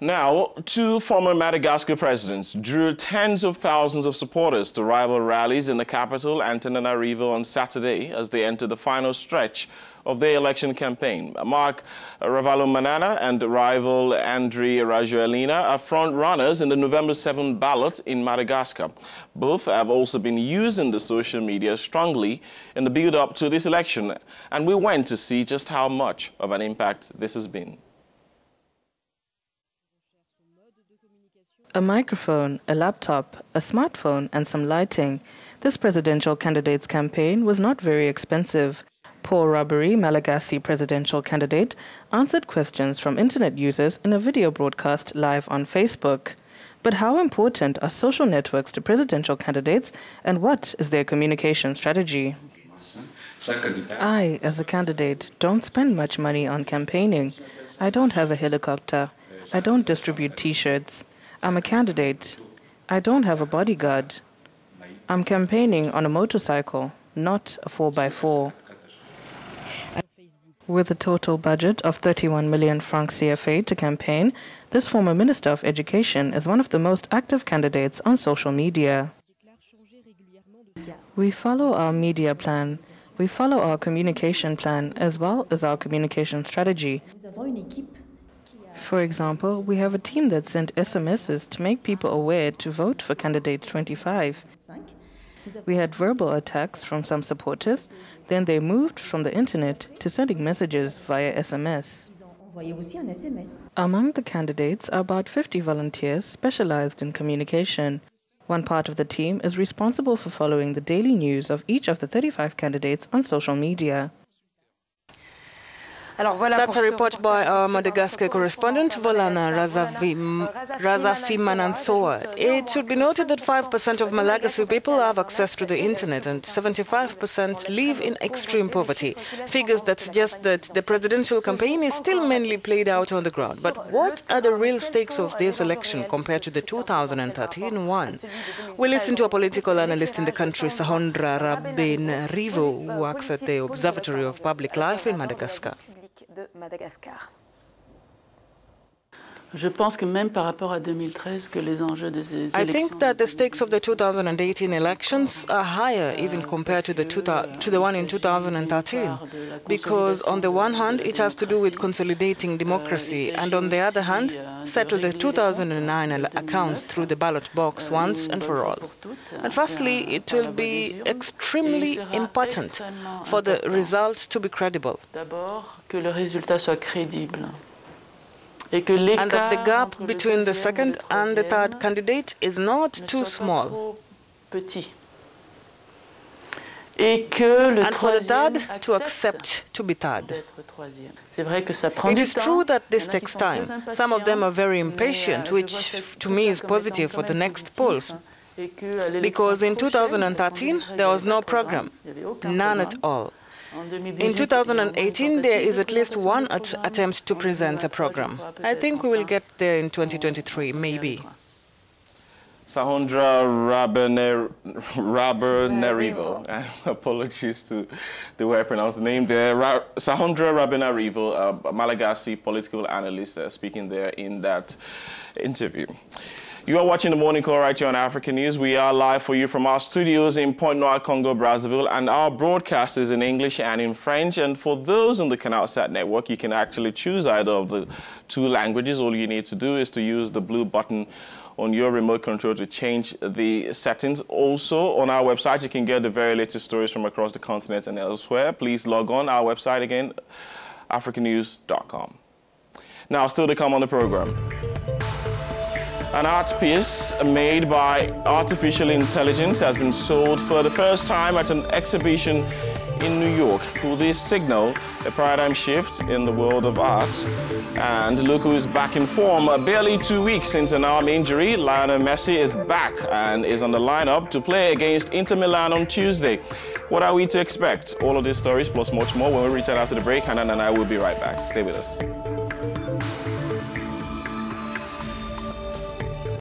Now, two former Madagascar presidents drew tens of thousands of supporters to rival rallies in the capital, Antananarivo, on Saturday as they entered the final stretch of their election campaign. Mark Ravalomanana and rival Andry Rajoelina are front-runners in the November 7 ballot in Madagascar. Both have also been using the social media strongly in the build-up to this election, and we went to see just how much of an impact this has been. A microphone, a laptop, a smartphone, and some lighting. This presidential candidate's campaign was not very expensive. Paul Robbery, Malagasy presidential candidate, answered questions from internet users in a video broadcast live on Facebook. But how important are social networks to presidential candidates, and what is their communication strategy? I, as a candidate, don't spend much money on campaigning. I don't have a helicopter. I don't distribute T-shirts. I'm a candidate. I don't have a bodyguard. I'm campaigning on a motorcycle, not a 4x4. With a total budget of 31 million francs CFA to campaign, this former Minister of Education is one of the most active candidates on social media. We follow our media plan. We follow our communication plan as well as our communication strategy. For example, we have a team that sent SMSs to make people aware to vote for candidate 25. We had verbal attacks from some supporters, then they moved from the internet to sending messages via SMS. Among the candidates are about 50 volunteers specialized in communication. One part of the team is responsible for following the daily news of each of the 35 candidates on social media. That's a report by our Madagascar correspondent, Volana Razafimanantsoa. It should be noted that 5% of Malagasy people have access to the internet and 75% live in extreme poverty. Figures that suggest that the presidential campaign is still mainly played out on the ground. But what are the real stakes of this election compared to the 2013 one? We listen to a political analyst in the country, Sahondra Rabenarivo, who works at the Observatory of Public Life in Madagascar. De Madagascar. I think that the stakes of the 2018 elections are higher even compared to the one in 2013, because on the one hand it has to do with consolidating democracy, and on the other hand settle the 2009 accounts through the ballot box once and for all. And firstly, it will be extremely important for the results to be credible. And that the gap between the second and the third candidate is not too small. And for the third to accept to be third. It is true that this takes time. Some of them are very impatient, which to me is positive for the next polls. Because in 2013 there was no program, none at all. In 2018, there is at least one attempt to present a program. I think we will get there in 2023, maybe. Sahondra Rabenarivo. Apologies to the way I pronounce the name there. Sahondra Rabenarivo, a Malagasy political analyst, speaking there in that interview. You are watching The Morning Call right here on Africanews. We are live for you from our studios in Pointe-Noire, Congo, Brazzaville, and our broadcast is in English and in French. And for those on the CanalSat network, you can actually choose either of the two languages. All you need to do is to use the blue button on your remote control to change the settings. Also, on our website, you can get the very latest stories from across the continent and elsewhere. Please log on our website again, africanews.com. Now, still to come on the program. An art piece made by artificial intelligence has been sold for the first time at an exhibition in New York. Could this signal a paradigm shift in the world of art? And look who's back in form. Barely 2 weeks since an arm injury, Lionel Messi is back and is on the lineup to play against Inter Milan on Tuesday. What are we to expect? All of these stories plus much more when we return after the break. Hanan and I will be right back. Stay with us.